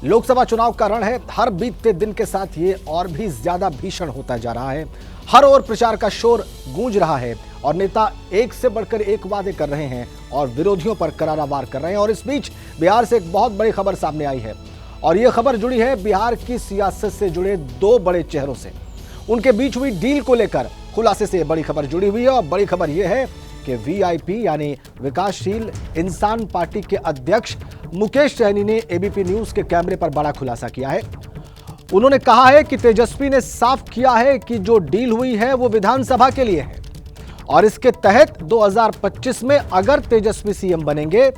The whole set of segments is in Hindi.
लोकसभा चुनाव का रण है। हर बीतते दिन के साथ ये और भी ज्यादा भीषण होता जा रहा है। हर ओर प्रचार का शोर गूंज रहा है और नेता एक से बढ़कर एक वादे कर रहे हैं और विरोधियों पर करारा वार कर रहे हैं। और इस बीच बिहार से एक बहुत बड़ी खबर सामने आई है और ये खबर जुड़ी है बिहार की सियासत से जुड़े दो बड़े चेहरों से। उनके बीच हुई डील को लेकर खुलासे से बड़ी खबर जुड़ी हुई है और बड़ी खबर यह है कि वीआईपी यानी विकासशील इंसान पार्टी के अध्यक्ष मुकेश सहनी ने एबीपी न्यूज के कैमरे पर बड़ा खुलासा किया है। उन्होंने कहा है कि तेजस्वी ने साफ किया है कि जो डील हुई है वो विधानसभा के लिए है और इसके तहत 2025 में अगर तेजस्वी सीएम बनेंगे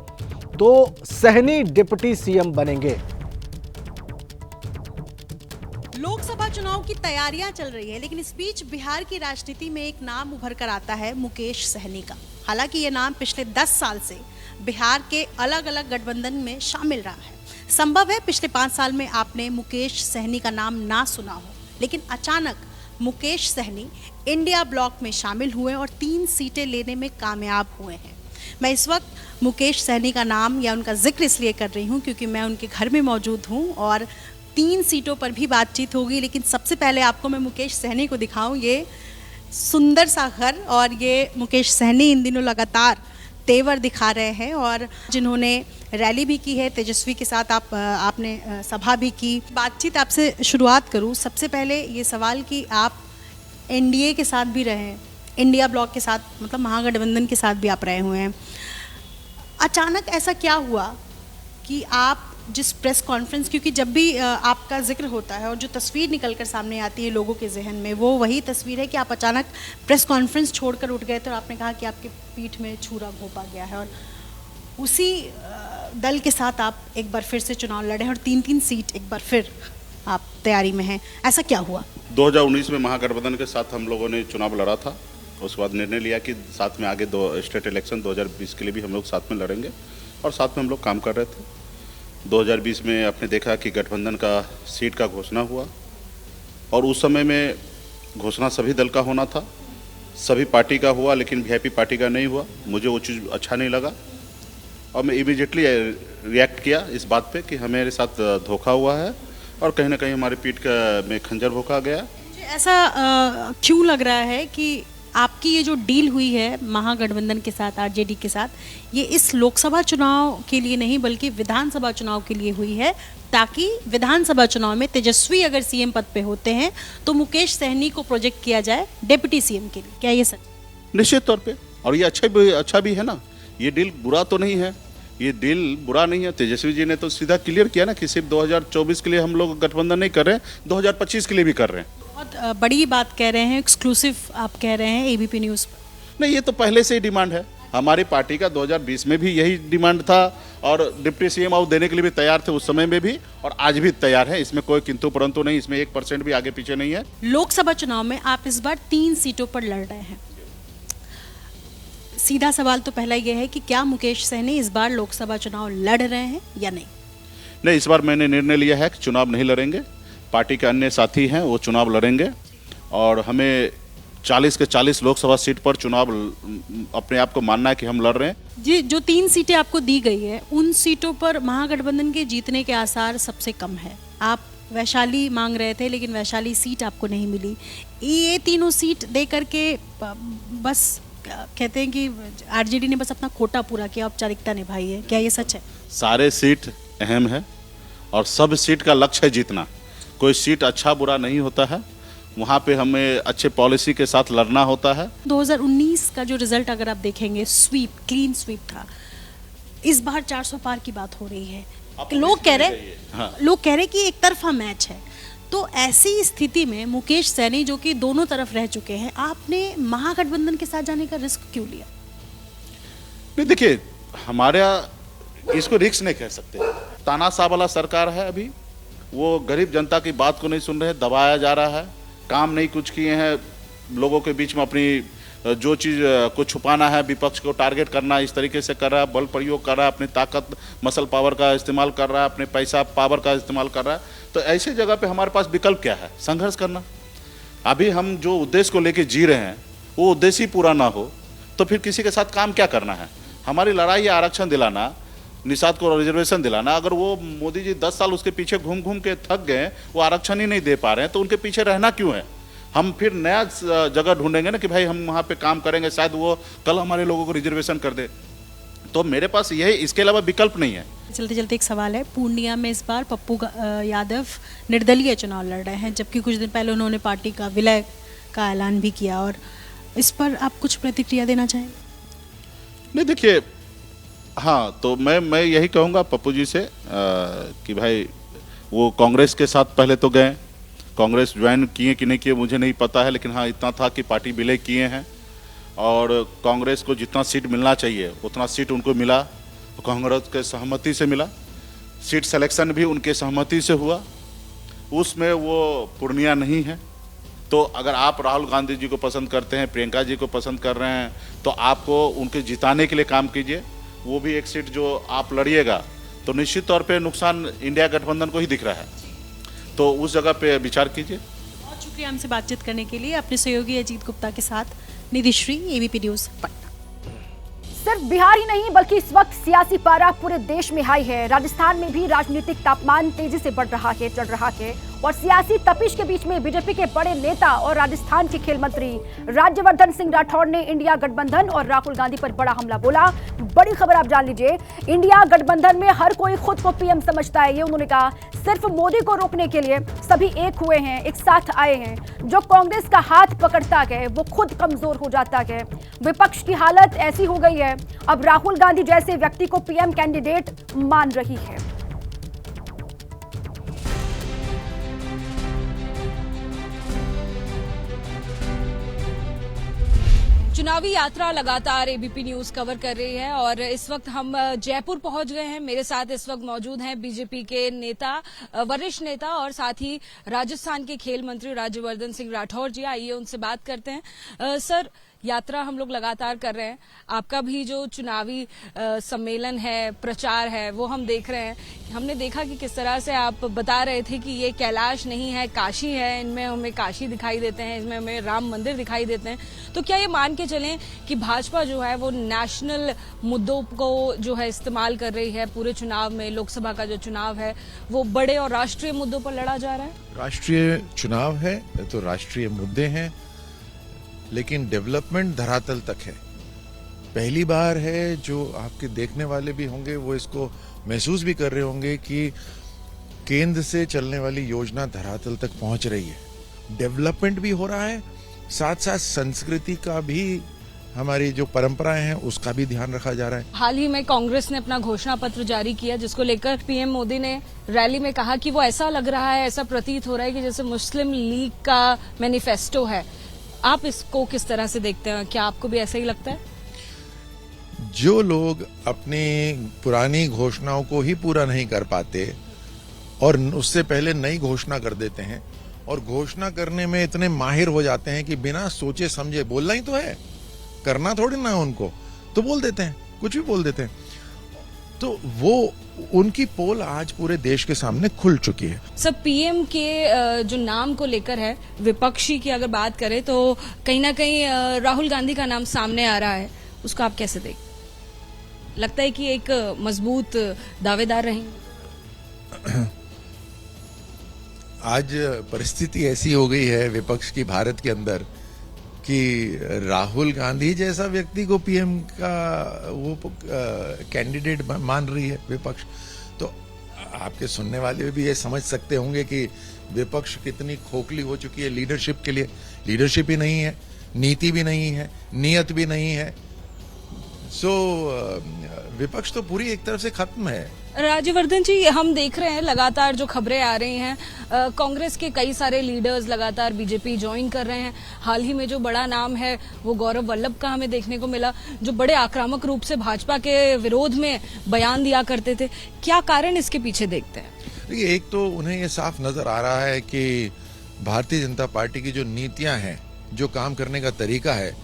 तो सहनी डिप्टी सीएम बनेंगे। लोकसभा चुनाव की तैयारियां चल रही है, लेकिन इस बीच बिहार की राजनीति में एक नाम उभर कर आता है मुकेश सहनी का। हालांकि ये नाम पिछले 10 साल से बिहार के अलग अलग गठबंधन में शामिल रहा है। संभव है पिछले 5 साल में आपने मुकेश सहनी का नाम ना सुना हो, लेकिन अचानक मुकेश सहनी इंडिया ब्लॉक में शामिल हुए और 3 सीटें लेने में कामयाब हुए हैं। मैं इस वक्त मुकेश सहनी का नाम या उनका जिक्र इसलिए कर रही हूँ क्योंकि मैं उनके घर में मौजूद हूँ और 3 सीटों पर भी बातचीत होगी। लेकिन सबसे पहले आपको मैं मुकेश सहनी को दिखाऊं, ये सुंदर सा घर। और ये मुकेश सहनी इन दिनों लगातार तेवर दिखा रहे हैं और जिन्होंने रैली भी की है तेजस्वी के साथ, आपने सभा भी की। बातचीत आपसे शुरुआत करूं, सबसे पहले ये सवाल कि आप एनडीए के साथ भी रहे, इंडिया ब्लॉक के साथ, मतलब महागठबंधन के साथ भी आप रहे हुए हैं। अचानक ऐसा क्या हुआ कि आप जिस प्रेस कॉन्फ्रेंस, क्योंकि जब भी आपका जिक्र होता है और जो तस्वीर निकलकर सामने आती है लोगों के जहन में, वो वही तस्वीर है कि आप अचानक प्रेस कॉन्फ्रेंस छोड़कर उठ गए थे और आपने कहा कि आपके पीठ में छुरा घोंपा गया है और उसी दल के साथ आप एक बार फिर से चुनाव लड़े और 3-3 सीट एक बार फिर आप तैयारी में हैं। ऐसा क्या हुआ? 2019 में महागठबंधन के साथ हम लोगों ने चुनाव लड़ा था। उसके बाद निर्णय लिया कि साथ में आगे 2 स्टेट इलेक्शन 2020 के लिए भी हम लोग साथ में लड़ेंगे और साथ में हम लोग काम कर रहे थे। 2020 में आपने देखा कि गठबंधन का सीट का घोषणा हुआ और उस समय में घोषणा सभी दल का होना था, सभी पार्टी का हुआ, लेकिन वीआईपी पार्टी का नहीं हुआ। मुझे वो चीज़ अच्छा नहीं लगा और मैं इमीडिएटली रिएक्ट किया इस बात पे कि हमारे साथ धोखा हुआ है और कहीं ना कहीं हमारे पीठ में खंजर भोंका गया। ऐसा क्यों लग रहा है कि आपकी ये जो डील हुई है महागठबंधन के साथ, आरजेडी के साथ, ये इस लोकसभा चुनाव के लिए नहीं बल्कि विधानसभा चुनाव के लिए हुई है, ताकि विधानसभा चुनाव में तेजस्वी अगर सीएम पद पे होते हैं तो मुकेश सहनी को प्रोजेक्ट किया जाए डिप्टी सीएम के लिए। क्या ये सच? निश्चित तौर पे, और ये अच्छा भी है ना। ये डील बुरा तो नहीं है, ये डील बुरा नहीं है। तेजस्वी जी ने तो सीधा क्लियर किया ना कि सिर्फ 2024 के लिए हम लोग गठबंधन नहीं कर रहे हैं, 2025 के लिए भी कर रहे हैं। बहुत बड़ी बात कह रहे हैं, एक्सक्लूसिव आप कह रहे हैं एबीपी न्यूज़ पर। नहीं, ये तो पहले से ही डिमांड है। हमारी पार्टी का 2020 में भी यही डिमांड था और डिप्टी सीएम आउट देने के लिए भी तैयार थे उस समय में भी, और आज भी तैयार है। इसमें कोई किंतु परंतु नहीं, इसमें 1% भी आगे पीछे नहीं है। लोकसभा चुनाव में आप इस बार 3 सीटों पर लड़ रहे हैं। सीधा सवाल तो पहला ये है कि क्या मुकेश सहनी इस बार लोकसभा चुनाव लड़ रहे हैं या नहीं? नहीं, इस बार मैंने निर्णय लिया है कि चुनाव नहीं लड़ेंगे। पार्टी के अन्य साथी हैं वो चुनाव लड़ेंगे और हमें 40 के 40 लोकसभा सीट पर चुनाव अपने आप को मानना है कि हम लड़ रहे हैं। जी, जो 3 सीटें आपको दी गई है उन सीटों पर महागठबंधन के जीतने के आसार सबसे कम है। आप वैशाली मांग रहे थे लेकिन वैशाली सीट आपको नहीं मिली। ये तीनों सीट दे करके बस कहते हैं कि आरजेडी ने बस अपना कोटा पूरा किया, औपचारिकता निभाई है। क्या ये सच है? सारे सीट अहम है और सब सीट का लक्ष्य है जीतना। कोई सीट अच्छा बुरा नहीं होता है, वहाँ पे हमें अच्छे पॉलिसी के साथ लड़ना होता है। 2019 का जो रिजल्ट अगर आप देखेंगे, स्वीप, क्लीन स्वीप था। इस बार 400 पार की बात हो रही है। लोग कह रहे कि एक तरफा मैच है। तो ऐसी स्थिति में मुकेश सहनी जो कि दोनों तरफ रह चुके हैं, आपने महागठबंधन के साथ जाने का रिस्क क्यों लिया? नहीं, देखिए, हमारा इसको रिस्क नहीं कह सकते। तानाशाह वाला सरकार है अभी, वो गरीब जनता की बात को नहीं सुन रहे, दबाया जा रहा है, काम नहीं कुछ किए हैं, लोगों के बीच में अपनी जो चीज़ को छुपाना है, विपक्ष को टारगेट करना, इस तरीके से कर रहा है, बल प्रयोग कर रहा है, अपनी ताकत मसल पावर का इस्तेमाल कर रहा है, अपने पैसा पावर का इस्तेमाल कर रहा है। तो ऐसे जगह पे हमारे पास विकल्प क्या है? संघर्ष करना। अभी हम जो उद्देश्य को लेके जी रहे हैं वो उद्देश्य ही पूरा ना हो तो फिर किसी के साथ काम क्या करना है? हमारी लड़ाई है आरक्षण दिलाना, निषाद को रिजर्वेशन दिलाना। अगर वो मोदी जी 10 साल उसके पीछे घूम घूम के थक गए, वो आरक्षण ही नहीं दे पा रहे हैं, तो उनके पीछे रहना क्यों है? हम फिर नया जगह ढूंढेंगे ना कि भाई हम वहाँ पे काम करेंगे, शायद वो कल हमारे लोगों को रिजर्वेशन कर दे। तो मेरे पास यही, इसके अलावा विकल्प नहीं है। चलते चलते एक सवाल है, पूर्णिया में इस बार पप्पू यादव निर्दलीय चुनाव लड़ रहे हैं, जबकि कुछ दिन पहले उन्होंने पार्टी का विलय का ऐलान भी किया, और इस पर आप कुछ प्रतिक्रिया देना चाहेंगे? नहीं देखिए, हाँ, तो मैं यही कहूँगा पप्पू जी से कि भाई वो कांग्रेस के साथ पहले तो गए, कांग्रेस ज्वाइन किए कि नहीं किए मुझे नहीं पता है, लेकिन हाँ इतना था कि पार्टी विलय किए हैं, और कांग्रेस को जितना सीट मिलना चाहिए उतना सीट उनको मिला, तो कांग्रेस के सहमति से मिला। सीट सिलेक्शन भी उनके सहमति से हुआ, उसमें वो पूर्णिया नहीं है। तो अगर आप राहुल गांधी जी को पसंद करते हैं, प्रियंका जी को पसंद कर रहे हैं, तो आपको उनके जिताने के लिए काम कीजिए। वो भी एक सीट जो आप लड़िएगा तो निश्चित तौर पे नुकसान इंडिया गठबंधन को ही दिख रहा है, तो उस जगह पे विचार कीजिए। बहुत शुक्रिया हमसे बातचीत करने के लिए। अपने सहयोगी अजीत गुप्ता के साथ निधिश्री, एबीपी न्यूज़ पटना। सिर्फ बिहार ही नहीं बल्कि इस वक्त सियासी पारा पूरे देश में हाई है। राजस्थान में भी राजनीतिक तापमान तेजी से बढ़ रहा है, चढ़ रहा है, और सियासी तपिश के बीच में बीजेपी के बड़े नेता और राजस्थान के खेल मंत्री राज्यवर्धन सिंह राठौड़ ने इंडिया गठबंधन और राहुल गांधी पर बड़ा हमला बोला। बड़ी खबर आप जान लीजिए, इंडिया गठबंधन में हर कोई खुद को पीएम समझता है, ये उन्होंने कहा। सिर्फ मोदी को रोकने के लिए सभी एक हुए हैं, एक साथ आए हैं। जो कांग्रेस का हाथ पकड़ता है वो खुद कमजोर हो जाता है। विपक्ष की हालत ऐसी हो गई है, अब राहुल गांधी जैसे व्यक्ति को पीएम कैंडिडेट मान रही है। चुनावी यात्रा लगातार एबीपी न्यूज कवर कर रही है, और इस वक्त हम जयपुर पहुंच गए हैं। मेरे साथ इस वक्त मौजूद हैं बीजेपी के नेता, वरिष्ठ नेता और साथ ही राजस्थान के खेल मंत्री राज्यवर्धन सिंह राठौड़ जी। आइए उनसे बात करते हैं। सर, यात्रा हम लोग लगातार कर रहे हैं, आपका भी जो चुनावी सम्मेलन है, प्रचार है, वो हम देख रहे हैं। हमने देखा कि किस तरह से आप बता रहे थे कि ये कैलाश नहीं है, काशी है, इनमें हमें काशी दिखाई देते हैं, इसमें हमें राम मंदिर दिखाई देते हैं। तो क्या ये मान के चलें कि भाजपा जो है वो नेशनल मुद्दों को जो है इस्तेमाल कर रही है पूरे चुनाव में? लोकसभा का जो चुनाव है वो बड़े और राष्ट्रीय मुद्दों पर लड़ा जा रहा है। राष्ट्रीय चुनाव है तो राष्ट्रीय मुद्दे हैं, लेकिन डेवलपमेंट धरातल तक है। पहली बार है, जो आपके देखने वाले भी होंगे वो इसको महसूस भी कर रहे होंगे कि केंद्र से चलने वाली योजना धरातल तक पहुंच रही है। डेवलपमेंट भी हो रहा है, साथ साथ संस्कृति का भी, हमारी जो परंपराएं हैं उसका भी ध्यान रखा जा रहा है। हाल ही में कांग्रेस ने अपना घोषणा पत्र जारी किया, जिसको लेकर पीएम मोदी ने रैली में कहा कि वो ऐसा लग रहा है, ऐसा प्रतीत हो रहा है कि जैसे मुस्लिम लीग का मैनिफेस्टो है। आप इसको किस तरह से देखते हैं? क्या आपको भी ऐसा ही लगता है? जो लोग अपनी पुरानी घोषणाओं को ही पूरा नहीं कर पाते और उससे पहले नई घोषणा कर देते हैं, और घोषणा करने में इतने माहिर हो जाते हैं कि बिना सोचे समझे, बोलना ही तो है, करना थोड़ी ना उनको, तो बोल देते हैं, कुछ भी बोल देते हैं। तो वो उनकी पोल आज पूरे देश के सामने खुल चुकी है। सब पीएम के जो नाम को लेकर है, विपक्षी की अगर बात करें तो कहीं ना कहीं राहुल गांधी का नाम सामने आ रहा है, उसको आप कैसे देखते? लगता है कि एक मजबूत दावेदार रहेंगे? आज परिस्थिति ऐसी हो गई है विपक्ष की भारत के अंदर कि राहुल गांधी जैसा व्यक्ति को पीएम का वो कैंडिडेट मान रही है विपक्ष। तो आपके सुनने वाले भी ये समझ सकते होंगे कि विपक्ष कितनी खोखली हो चुकी है लीडरशिप के लिए। लीडरशिप ही नहीं है, नीति भी नहीं है, नियत भी नहीं है। सो विपक्ष तो पूरी एक तरफ से खत्म है। राज्यवर्धन जी, हम देख रहे हैं लगातार जो खबरें आ रही हैं, कांग्रेस के कई सारे लीडर्स लगातार बीजेपी ज्वाइन कर रहे हैं। हाल ही में जो बड़ा नाम है वो गौरव वल्लभ का हमें देखने को मिला, जो बड़े आक्रामक रूप से भाजपा के विरोध में बयान दिया करते थे। क्या कारण इसके पीछे देखते हैं? देखिए, एक तो उन्हें ये साफ नजर आ रहा है कि भारतीय जनता पार्टी की जो नीतियां हैं, जो काम करने का तरीका है,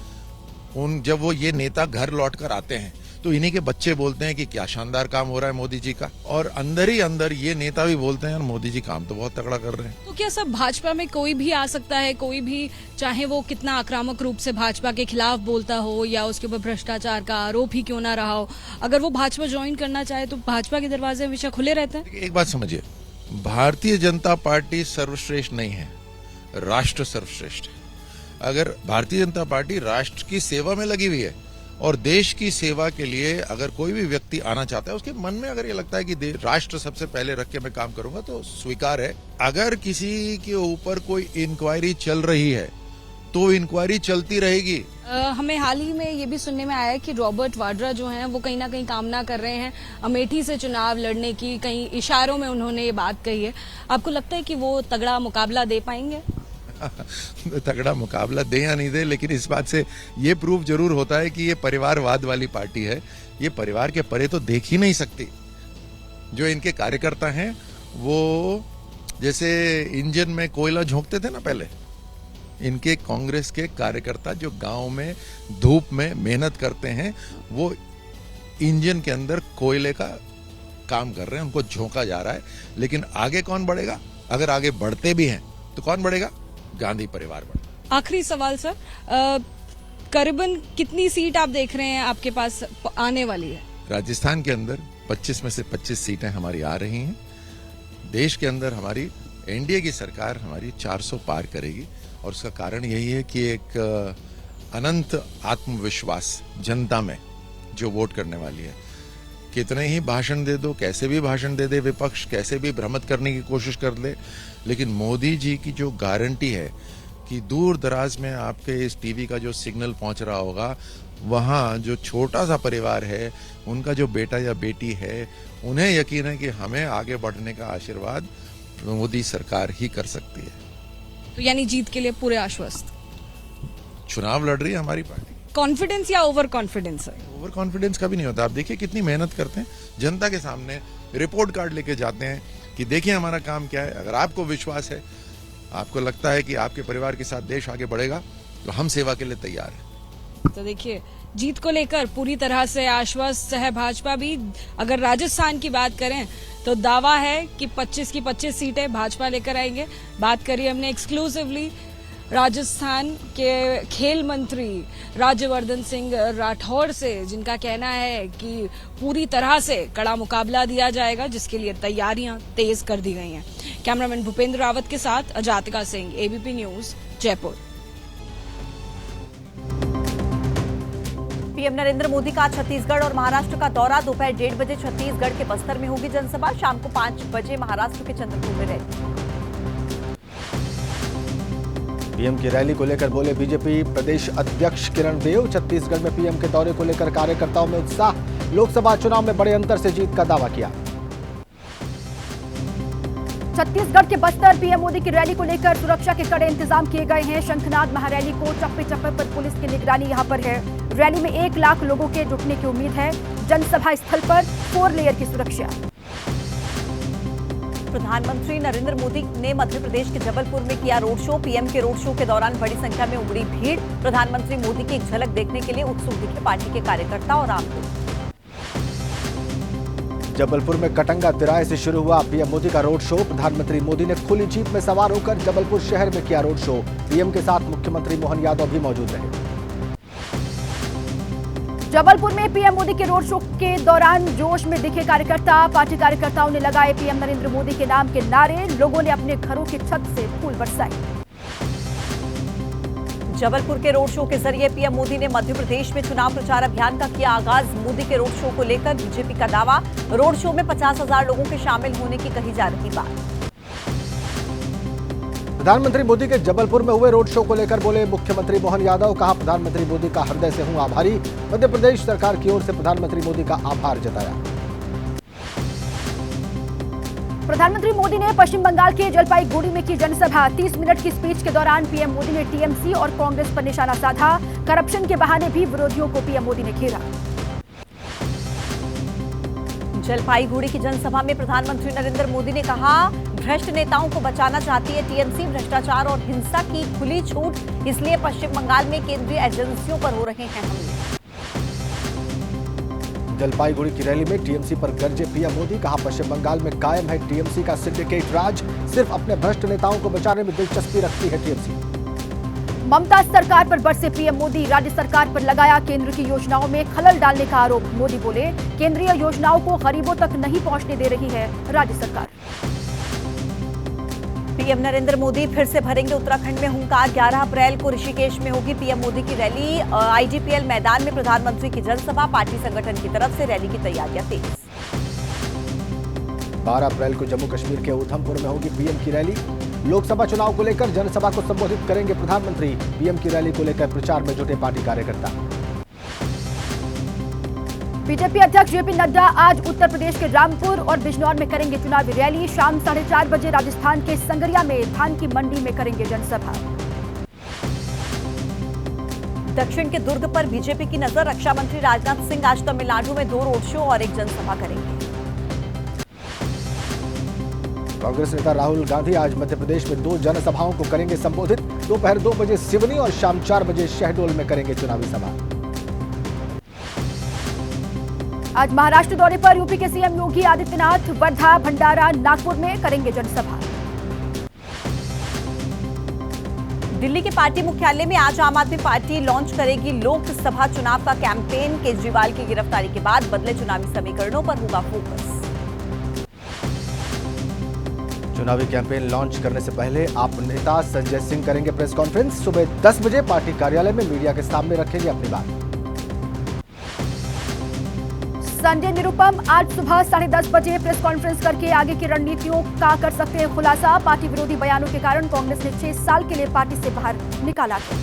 जब वो ये नेता घर लौट कर आते हैं तो इन्हीं के बच्चे बोलते हैं कि क्या शानदार काम हो रहा है मोदी जी का, और अंदर ही अंदर ये नेता भी बोलते हैं यार मोदी जी काम तो बहुत तगड़ा कर रहे हैं। तो क्या सब भाजपा में कोई भी आ सकता है, कोई भी, चाहे वो कितना आक्रामक रूप से भाजपा के खिलाफ बोलता हो या उसके ऊपर भ्रष्टाचार का आरोप ही क्यों ना रहा हो, अगर वो भाजपा ज्वाइन करना चाहे तो भाजपा के दरवाजे हमेशा खुले रहते हैं? एक बात समझिए, भारतीय जनता पार्टी सर्वश्रेष्ठ नहीं है, राष्ट्र सर्वश्रेष्ठ है। अगर भारतीय जनता पार्टी राष्ट्र की सेवा में लगी हुई है और देश की सेवा के लिए अगर कोई भी व्यक्ति आना चाहता है, उसके मन में अगर ये लगता है कि राष्ट्र सबसे पहले रख के मैं काम करूंगा तो स्वीकार है। अगर किसी के ऊपर कोई इंक्वायरी चल रही है तो इंक्वायरी चलती रहेगी। हमें हाल ही में ये भी सुनने में आया है कि रॉबर्ट वाड्रा जो हैं वो कहीं ना कहीं कामना कर रहे हैं अमेठी से चुनाव लड़ने की, कहीं इशारों में उन्होंने ये बात कही है। आपको लगता है कि वो तगड़ा मुकाबला दे पाएंगे? तगड़ा मुकाबला दे या नहीं दे, लेकिन इस बात से ये प्रूव जरूर होता है कि ये परिवारवाद वाली पार्टी है। ये परिवार के परे तो देख ही नहीं सकती। जो इनके कार्यकर्ता हैं वो जैसे इंजन में कोयला झोंकते थे ना पहले, इनके कांग्रेस के कार्यकर्ता जो गांव में धूप में मेहनत करते हैं वो इंजन के अंदर कोयले का काम कर रहे हैं, उनको झोंका जा रहा है। लेकिन आगे कौन बढ़ेगा? अगर आगे बढ़ते भी हैं तो कौन बढ़ेगा? गांधी परिवार बढ़ेगा। आखिरी सवाल सर, करीबन कितनी सीट आप देख रहे हैं आपके पास आने वाली है? राजस्थान के अंदर 25 में से 25 सीटें हमारी आ रही हैं। देश के अंदर हमारी एनडीए की सरकार हमारी 400 पार करेगी, और उसका कारण यही है कि एक अनंत आत्मविश्वास जनता में जो वोट करने वाली है। कितने ही भाषण दे दो, कैसे भी भाषण दे दे विपक्ष, कैसे भी भ्रमित करने की कोशिश कर ले, लेकिन मोदी जी की जो गारंटी है कि दूर दराज में आपके इस टीवी का जो सिग्नल पहुंच रहा होगा, वहाँ जो छोटा सा परिवार है, उनका जो बेटा या बेटी है, उन्हें यकीन है कि हमें आगे बढ़ने का आशीर्वाद मोदी सरकार ही कर सकती है। तो यानी जीत के लिए पूरे आश्वस्त? चुनाव लड़ रही है हमारी पार्टी। कॉन्फिडेंस या ओवर कॉन्फिडेंस है? ओवर कॉन्फिडेंस कभी नहीं होता। आप देखिए कितनी मेहनत करते हैं, जनता के सामने रिपोर्ट कार्ड लेके जाते हैं कि देखिए हमारा काम क्या है। अगर आपको विश्वास है, आपको लगता है कि आपके परिवार के साथ देश आगे बढ़ेगा, तो हम सेवा के लिए तैयार हैं। तो देखिए, जीत को लेकर पूरी तरह से आश्वस्त है भाजपा भी। अगर राजस्थान की बात करें तो दावा है कि 25 की 25 सीटें भाजपा लेकर आएंगे। बात करी हमने एक्सक्लूसिवली राजस्थान के खेल मंत्री राज्यवर्धन सिंह राठौड़ से, जिनका कहना है कि पूरी तरह से कड़ा मुकाबला दिया जाएगा, जिसके लिए तैयारियां तेज कर दी गई हैं। कैमरामैन भूपेंद्र रावत के साथ Ajatika Singh, ABP news, Jaipur. PM Narendra Modi का छत्तीसगढ़ और महाराष्ट्र का दौरा। दोपहर 1:30 बजे छत्तीसगढ़ के बस्तर में होगी जनसभा। शाम को 5 बजे महाराष्ट्र के चंद्रपुर में रहेगी। पीएम की रैली को लेकर बोले बीजेपी प्रदेश अध्यक्ष किरण देव। छत्तीसगढ़ में पीएम के दौरे को लेकर कार्यकर्ताओं में उत्साह। लोकसभा चुनाव में बड़े अंतर से जीत का दावा किया। छत्तीसगढ़ के बस्तर पीएम मोदी की रैली को लेकर सुरक्षा के कड़े इंतजाम किए गए हैं। शंखनाद महारैली को चप्पे चप्पे पर पुलिस की निगरानी यहां पर है। रैली में 1 लाख लोगों के जुटने की उम्मीद है। जनसभा स्थल पर 4 लेयर की सुरक्षा। प्रधानमंत्री नरेंद्र मोदी ने मध्य प्रदेश के जबलपुर में किया रोड शो। पीएम के रोड शो के दौरान बड़ी संख्या में उमड़ी भीड़। प्रधानमंत्री मोदी की एक झलक देखने के लिए उत्सुक दिखे पार्टी के कार्यकर्ता और आम लोग। जबलपुर में कटंगा तिराहे से शुरू हुआ पीएम मोदी का रोड शो। प्रधानमंत्री मोदी ने खुली जीप में सवार होकर जबलपुर शहर में किया रोड शो। पीएम के साथ मुख्यमंत्री मोहन यादव भी मौजूद रहे। जबलपुर में पीएम मोदी के रोड शो के दौरान जोश में दिखे कार्यकर्ता। पार्टी कार्यकर्ताओं ने लगाए पीएम नरेंद्र मोदी के नाम के नारे। लोगों ने अपने घरों की छत से फूल बरसाए। जबलपुर के रोड शो के जरिए पीएम मोदी ने मध्य प्रदेश में चुनाव प्रचार अभियान का किया आगाज। मोदी के रोड शो को लेकर बीजेपी का दावा। रोड शो में 50,000 लोगों के शामिल होने की कही जा रही बात। प्रधानमंत्री मोदी के जबलपुर में हुए रोड शो को लेकर बोले मुख्यमंत्री मोहन यादव। कहा प्रधानमंत्री मोदी का हृदय से हूं आभारी। मध्य प्रदेश सरकार की ओर से प्रधानमंत्री मोदी का आभार जताया। प्रधानमंत्री मोदी ने पश्चिम बंगाल के जलपाईगुड़ी में की जनसभा। 30 मिनट की स्पीच के दौरान पीएम मोदी ने टीएमसी और कांग्रेस पर निशाना साधा। करप्शन के बहाने भी विरोधियों को पीएम मोदी ने घेरा। जलपाईगुड़ी की जनसभा में प्रधानमंत्री नरेंद्र मोदी ने कहा भ्रष्ट नेताओं को बचाना चाहती है टीएमसी। भ्रष्टाचार और हिंसा की खुली छूट, इसलिए पश्चिम बंगाल में केंद्रीय एजेंसियों पर हो रहे हैं हमले। जलपाईगुड़ी की रैली में टीएमसी पर गरजे पीएम मोदी, कहा पश्चिम बंगाल में कायम है टीएमसी का सिंडिकेट राज, सिर्फ अपने भ्रष्ट नेताओं को बचाने में दिलचस्पी रखती है टीएमसी। ममता सरकार पर बरसे पीएम मोदी, राज्य सरकार पर लगाया केंद्र की योजनाओं में खलल डालने का आरोप। मोदी बोले, केंद्रीय योजनाओं को गरीबों तक नहीं पहुंचने दे रही है राज्य सरकार। पीएम नरेंद्र मोदी फिर से भरेंगे उत्तराखंड में हुंकार। 11 अप्रैल को ऋषिकेश में होगी पीएम मोदी की रैली। आईजीपीएल मैदान में प्रधानमंत्री की जनसभा, पार्टी संगठन की तरफ से रैली की तैयारियां तेज। 12 अप्रैल को जम्मू कश्मीर के उधमपुर में होगी पीएम की रैली। लोकसभा चुनाव को लेकर जनसभा को संबोधित करेंगे प्रधानमंत्री। पीएम की रैली को लेकर प्रचार में जुटे पार्टी कार्यकर्ता। बीजेपी अध्यक्ष जेपी नड्डा आज उत्तर प्रदेश के रामपुर और बिजनौर में करेंगे चुनावी रैली। शाम 4:30 बजे राजस्थान के संगरिया में धान की मंडी में करेंगे जनसभा। दक्षिण के दुर्ग पर बीजेपी की नजर। रक्षा मंत्री राजनाथ सिंह आज तमिलनाडु में 2 रोड शो और एक जनसभा करेंगे। कांग्रेस नेता राहुल गांधी आज मध्य प्रदेश में 2 जनसभाओं को करेंगे संबोधित। दोपहर 2 बजे सिवनी और शाम 4 बजे शहडोल में करेंगे चुनावी सभा। आज महाराष्ट्र दौरे पर यूपी के सीएम योगी आदित्यनाथ वर्धा, भंडारा, नागपुर में करेंगे जनसभा। दिल्ली के पार्टी मुख्यालय में आज आम आदमी पार्टी लॉन्च करेगी लोकसभा चुनाव का कैंपेन। केजरीवाल की गिरफ्तारी के बाद बदले चुनावी समीकरणों पर होगा फोकस। चुनावी कैंपेन लॉन्च करने से पहले आप नेता संजय सिंह करेंगे प्रेस कॉन्फ्रेंस। सुबह 10 बजे पार्टी कार्यालय में मीडिया के सामने रखेंगे अपनी बात। संजय निरुपम आज सुबह 10:30 बजे प्रेस कॉन्फ्रेंस करके आगे की रणनीतियों का कर सकते हैं खुलासा। पार्टी विरोधी बयानों के कारण कांग्रेस ने 6 साल के लिए पार्टी से बाहर निकाला है।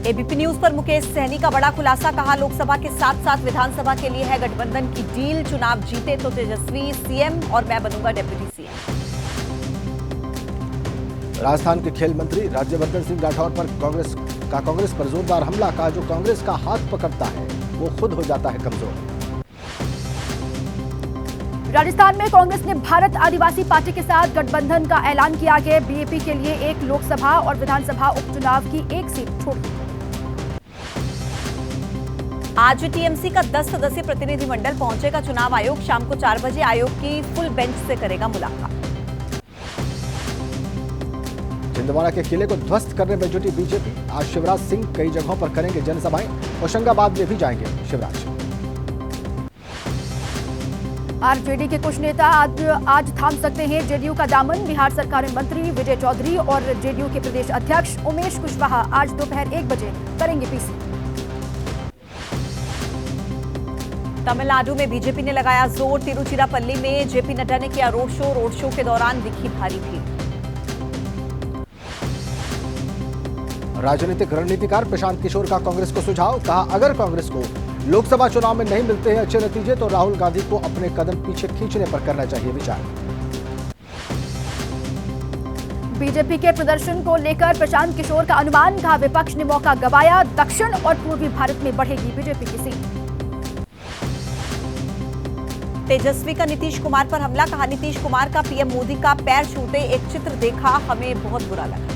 एबीपी न्यूज पर मुकेश सहनी का बड़ा खुलासा। कहा, लोकसभा के साथ साथ विधानसभा के लिए है गठबंधन की डील। चुनाव जीते तो तेजस्वी सीएम और मैं बनूंगा डिप्टी सीएम। राजस्थान के खेल मंत्री राज्यवर्धन सिंह राठौर पर कांग्रेस पर जोरदार हमला। कहा, जो कांग्रेस का हाथ पकड़ता है वो खुद हो जाता है कमजोर। राजस्थान में कांग्रेस ने भारत आदिवासी पार्टी के साथ गठबंधन का ऐलान किया है। बीएपी के लिए 1 लोकसभा और विधानसभा उपचुनाव की 1 सीट छोड़ी। आज टीएमसी का 10 सदस्यीय प्रतिनिधिमंडल पहुंचेगा चुनाव आयोग। शाम को 4 बजे आयोग की फुल बेंच से करेगा मुलाकात। छिंदवाड़ा के किले को ध्वस्त करने में जुटी बीजेपी। आज शिवराज सिंह कई जगहों पर करेंगे जनसभाएं। होशंगाबाद में भी जाएंगे शिवराज। आरजेडी के कुछ नेता आज थाम सकते हैं जेडीयू का दामन। बिहार सरकार में मंत्री विजय चौधरी और जेडीयू के प्रदेश अध्यक्ष उमेश कुशवाहा आज दोपहर 1 बजे करेंगे पीसी। तमिलनाडु में बीजेपी ने लगाया जोर। तिरुचिरापल्ली में जेपी नड्डा ने किया रोड शो। रोड शो के दौरान दिखी भारी भीड़। राजनीतिक रणनीतिकार प्रशांत किशोर का कांग्रेस को सुझाव। कहा, अगर कांग्रेस को लोकसभा चुनाव में नहीं मिलते हैं अच्छे नतीजे तो राहुल गांधी को अपने कदम पीछे खींचने पर करना चाहिए विचार। बीजेपी के प्रदर्शन को लेकर प्रशांत किशोर का अनुमान। कहा, विपक्ष ने मौका गंवाया। दक्षिण और पूर्वी भारत में बढ़ेगी बीजेपी की सीट। तेजस्वी का नीतीश कुमार पर हमला। कहा, नीतीश कुमार का पीएम मोदी का पैर छूते एक चित्र देखा, हमें बहुत बुरा लगा।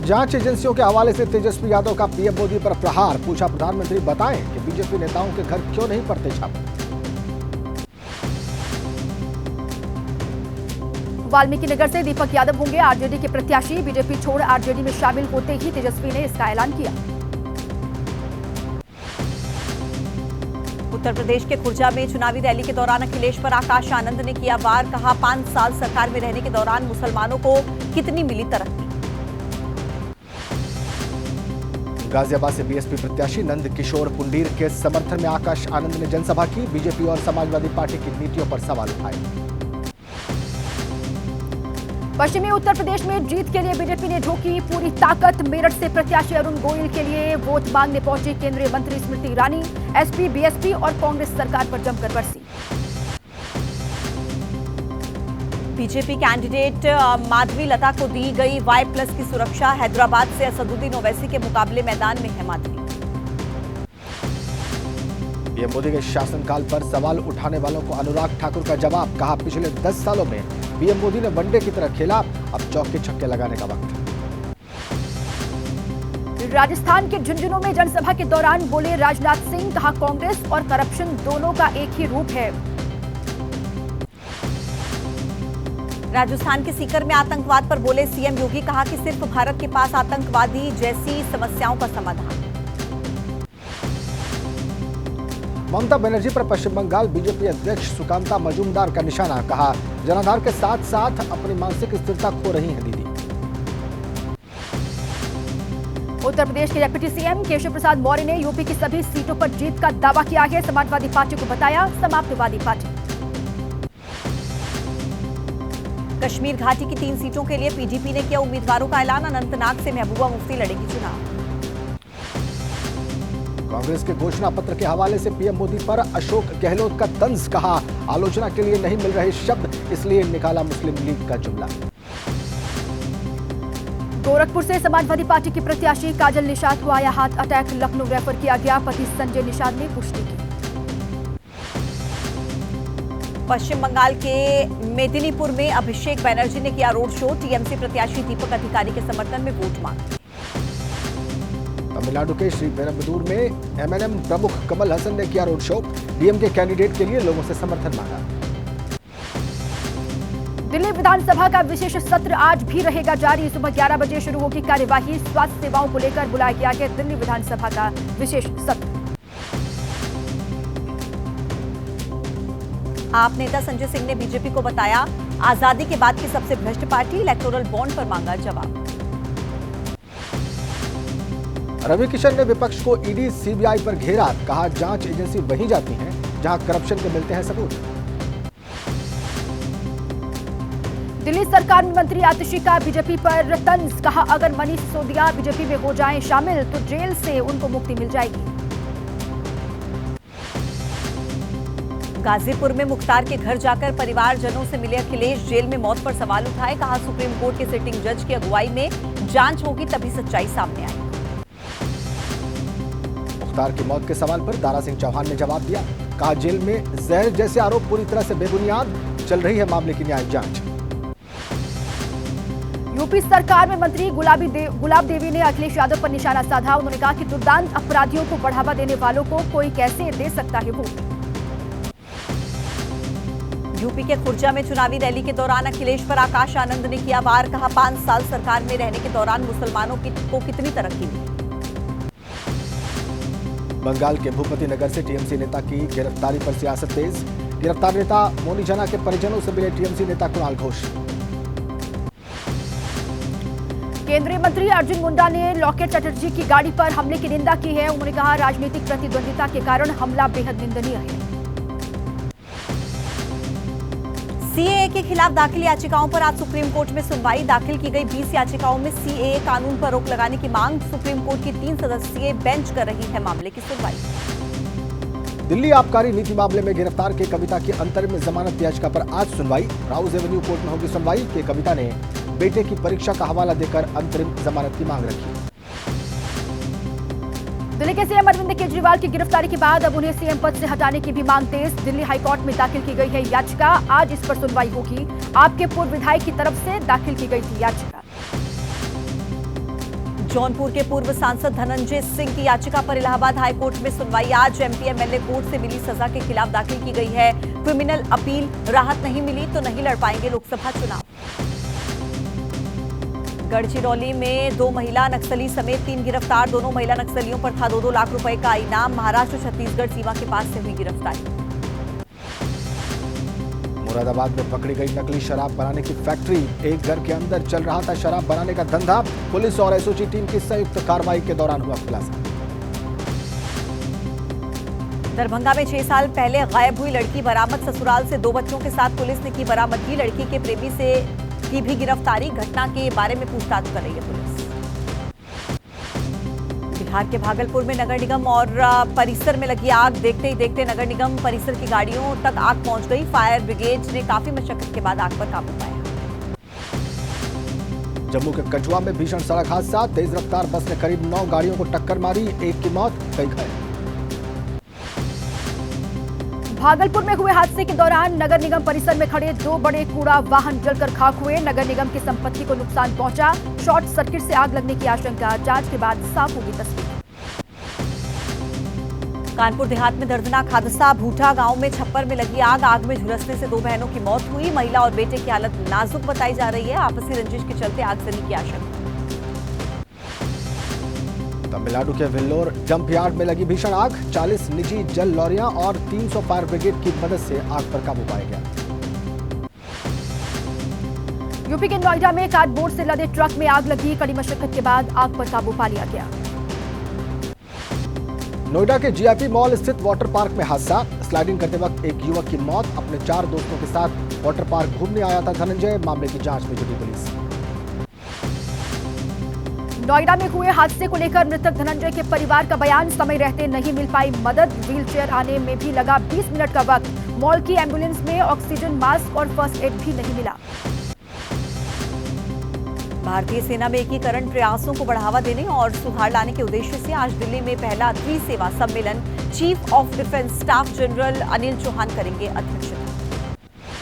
जांच एजेंसियों के हवाले से तेजस्वी यादव का पीएम मोदी पर प्रहार। पूछा, प्रधानमंत्री बताएं कि बीजेपी नेताओं के घर क्यों नहीं पड़ते छापे। वाल्मीकि नगर से दीपक यादव होंगे आरजेडी के प्रत्याशी। बीजेपी छोड़ आरजेडी में शामिल होते ही तेजस्वी ने इसका ऐलान किया। उत्तर प्रदेश के खुर्जा में चुनावी रैली के दौरान अखिलेश पर आकाश आनंद ने किया वार। कहा, 5 साल सरकार में रहने के दौरान मुसलमानों को कितनी मिली तरक्की। गाजियाबाद से बीएसपी प्रत्याशी नंद किशोर पुंडीर के समर्थन में आकाश आनंद ने जनसभा की। बीजेपी और समाजवादी पार्टी की नीतियों पर सवाल उठाए। पश्चिमी उत्तर प्रदेश में जीत के लिए बीजेपी ने झोंकी पूरी ताकत। मेरठ से प्रत्याशी अरुण गोयल के लिए वोट मांगने पहुंची केंद्रीय मंत्री स्मृति ईरानी। एसपी, बीएसपी और कांग्रेस सरकार पर जमकर बरसी। बीजेपी कैंडिडेट माधवी लता को दी गई Y+ की सुरक्षा। हैदराबाद से असदुद्दीन ओवैसी के मुकाबले मैदान में है माधवी। पीएम मोदी के शासनकाल पर सवाल उठाने वालों को अनुराग ठाकुर का जवाब। कहा, पिछले 10 सालों में पीएम मोदी ने वनडे की तरह खेला, अब चौके छक्के लगाने का वक्त। राजस्थान के झुंझुनू में जनसभा के दौरान बोले राजनाथ सिंह, कहा कांग्रेस और करप्शन दोनों का एक ही रूप है। राजस्थान के सीकर में आतंकवाद पर बोले सीएम योगी, कहा कि सिर्फ भारत के पास आतंकवादी जैसी समस्याओं का समाधान। ममता बनर्जी पर पश्चिम बंगाल बीजेपी अध्यक्ष सुकांता मजूमदार का निशाना, कहा जनाधार के साथ साथ अपनी मानसिक स्थिरता खो रही हैं दीदी। उत्तर प्रदेश के डिप्टी सीएम केशव प्रसाद मौर्य ने यूपी की सभी सीटों पर जीत का दावा किया है। समाजवादी पार्टी को बताया समाजवादी पार्टी। कश्मीर घाटी की 3 सीटों के लिए पीडीपी ने किया उम्मीदवारों का ऐलान। अनंतनाग से महबूबा मुफ्ती लड़ेंगी चुनाव। कांग्रेस के घोषणा पत्र के हवाले से पीएम मोदी पर अशोक गहलोत का तंज, कहा आलोचना के लिए नहीं मिल रहे शब्द, इसलिए निकाला मुस्लिम लीग का जुमला। गोरखपुर से समाजवादी पार्टी की प्रत्याशी काजल निषाद को आया हार्ट अटैक, लखनऊ रेफर किया गया। पति संजय निषाद ने पुष्टि की। पश्चिम बंगाल के मेदिनीपुर में अभिषेक बनर्जी ने किया रोड शो। टीएमसी प्रत्याशी दीपक अधिकारी के समर्थन में वोट मांगा। तमिलनाडु के श्रीपेरुम्बदूर में एमएनएम प्रमुख कमल हसन ने किया रोड शो। डीएम के कैंडिडेट के लिए लोगों से समर्थन मांगा। दिल्ली विधानसभा का विशेष सत्र आज भी रहेगा जारी। सुबह 11 बजे शुरू होगी कार्यवाही। स्वास्थ्य सेवाओं को लेकर बुलाया गया है दिल्ली विधानसभा का विशेष सत्र। आप नेता संजय सिंह ने बीजेपी को बताया आजादी के बाद की सबसे भ्रष्ट पार्टी। इलेक्टोरल बॉन्ड पर मांगा जवाब। रवि किशन ने विपक्ष को ईडी सीबीआई पर घेरा, कहा जांच एजेंसी वहीं जाती हैं जहां करप्शन के मिलते हैं सबूत। दिल्ली सरकार में मंत्री आतिशी का बीजेपी पर तंज, कहा अगर मनीष सिसोदिया बीजेपी में हो जाएं शामिल तो जेल से उनको मुक्ति मिल जाएगी। गाजीपुर में मुख्तार के घर जाकर परिवारजनों से मिले अखिलेश। जेल में मौत पर सवाल उठाए, कहा सुप्रीम कोर्ट के सिटिंग जज की अगुवाई में जांच होगी तभी सच्चाई सामने आई। मुख्तार की मौत के सवाल पर दारा सिंह चौहान ने जवाब दिया, कहा जेल में जहर जैसे आरोप पूरी तरह से बेबुनियाद, चल रही है मामले की न्यायिक जांच। यूपी सरकार में मंत्री गुलाब देवी ने अखिलेश यादव पर निशाना साधा। उन्होंने कहा कि दुर्दांत अपराधियों को बढ़ावा देने वालों को कोई कैसे दे सकता है वोट। यूपी के खुर्जा में चुनावी रैली के दौरान अखिलेश पर आकाश आनंद ने किया वार, कहा 5 साल सरकार में रहने के दौरान मुसलमानों को कितनी तरक्की मिली। बंगाल के भूपति नगर से टीएमसी नेता की गिरफ्तारी पर सियासत तेज। गिरफ्तार नेता मोनी जना के परिजनों से मिले टीएमसी नेता कुणाल घोष। केंद्रीय मंत्री अर्जुन मुंडा ने लॉकेट चटर्जी की गाड़ी पर हमले की निंदा की है। उन्होंने कहा राजनीतिक प्रतिद्वंदिता के कारण हमला बेहद निंदनीय है। सीएए के खिलाफ दाखिल याचिकाओं पर आज सुप्रीम कोर्ट में सुनवाई। दाखिल की गई 20 याचिकाओं में सीएए कानून पर रोक लगाने की मांग। सुप्रीम कोर्ट की 3 सदस्यीय बेंच कर रही है मामले की सुनवाई। दिल्ली आबकारी नीति मामले में गिरफ्तार के कविता की अंतरिम जमानत याचिका पर आज सुनवाई। राउज एवेन्यू कोर्ट में होगी सुनवाई। के कविता ने बेटे की परीक्षा का हवाला देकर अंतरिम जमानत की मांग रखी। दिल्ली के सीएम अरविंद केजरीवाल की गिरफ्तारी के बाद अब उन्हें सीएम पद से हटाने की भी मांग तेज। दिल्ली हाईकोर्ट में दाखिल की गई है याचिका। आज इस पर सुनवाई होगी। आपके पूर्व विधायक की तरफ से दाखिल की गई थी याचिका। जौनपुर के पूर्व सांसद धनंजय सिंह की याचिका पर इलाहाबाद हाईकोर्ट में सुनवाई। आज एमपी एमएलए कोर्ट से मिली सजा के खिलाफ दाखिल की गई है क्रिमिनल अपील। राहत नहीं मिली तो नहीं लड़ पाएंगे लोकसभा चुनाव। गढ़चिरौली में 2 महिला नक्सली समेत 3 गिरफ्तार। दोनों महिला नक्सलियों पर था 2-2 लाख रुपए का इनाम। महाराष्ट्र छत्तीसगढ़ सीमा के पास से हुई गिरफ्तारी। मुरादाबाद में पकड़ी गई नकली शराब बनाने की फैक्ट्री। एक घर के अंदर चल रहा था शराब बनाने का धंधा। पुलिस और एसओजी टीम की संयुक्त कार्रवाई के दौरान हुआ खुलासा। दरभंगा में 6 साल पहले गायब हुई लड़की बरामद। ससुराल से 2 बच्चों के साथ पुलिस ने की बरामदगी। लड़की के प्रेमी से की भी गिरफ्तारी। घटना के बारे में पूछताछ कर रही है पुलिस। बिहार के भागलपुर में नगर निगम और परिसर में लगी आग। देखते ही देखते नगर निगम परिसर की गाड़ियों तक आग पहुंच गई। फायर ब्रिगेड ने काफी मशक्कत के बाद आग पर काबू पाया। जम्मू के कठुआ में भीषण सड़क हादसा। तेज रफ्तार बस ने करीब 9 गाड़ियों को टक्कर मारी। 1 की मौत, कई घायल। भागलपुर में हुए हादसे के दौरान नगर निगम परिसर में खड़े 2 बड़े कूड़ा वाहन जलकर खाक हुए। नगर निगम की संपत्ति को नुकसान पहुंचा। शॉर्ट सर्किट से आग लगने की आशंका, जांच के बाद साफ होगी तस्वीर। कानपुर देहात में दर्दनाक हादसा। भूठा गांव में छप्पर में लगी आग में झुलसने से 2 बहनों की मौत हुई। महिला और बेटे की हालत नाजुक बताई जा रही है। आपसी रंजिश के चलते आगजनी की आशंका। तमिलनाडु के वेल्लोर डंप यार्ड में लगी भीषण आग। 40 निजी जल लॉरियां और 300 फायर ब्रिगेड की मदद से आग पर काबू पाया गया। यूपी के नोएडा में कार्डबोर्ड से लदे ट्रक में आग लगी। कड़ी मशक्कत के बाद आग पर काबू पा लिया गया। नोएडा के जीआईपी मॉल स्थित वाटर पार्क में हादसा। स्लाइडिंग करते वक्त एक युवक की मौत। अपने 4 दोस्तों के साथ वाटर पार्क घूमने आया था धनंजय। मामले की जांच में जुटी पुलिस। नोएडा में हुए हादसे को लेकर मृतक धनंजय के परिवार का बयान। समय रहते नहीं मिल पाई मदद। व्हीलचेयर आने में भी लगा 20 मिनट का वक्त। मॉल की एम्बुलेंस में ऑक्सीजन मास्क और फर्स्ट एड भी नहीं मिला। भारतीय सेना में एकीकरण प्रयासों को बढ़ावा देने और सुधार लाने के उद्देश्य से आज दिल्ली में पहला त्रिसेवा सम्मेलन chief of defence staff general Anil Chauhan करेंगे अध्यक्षता।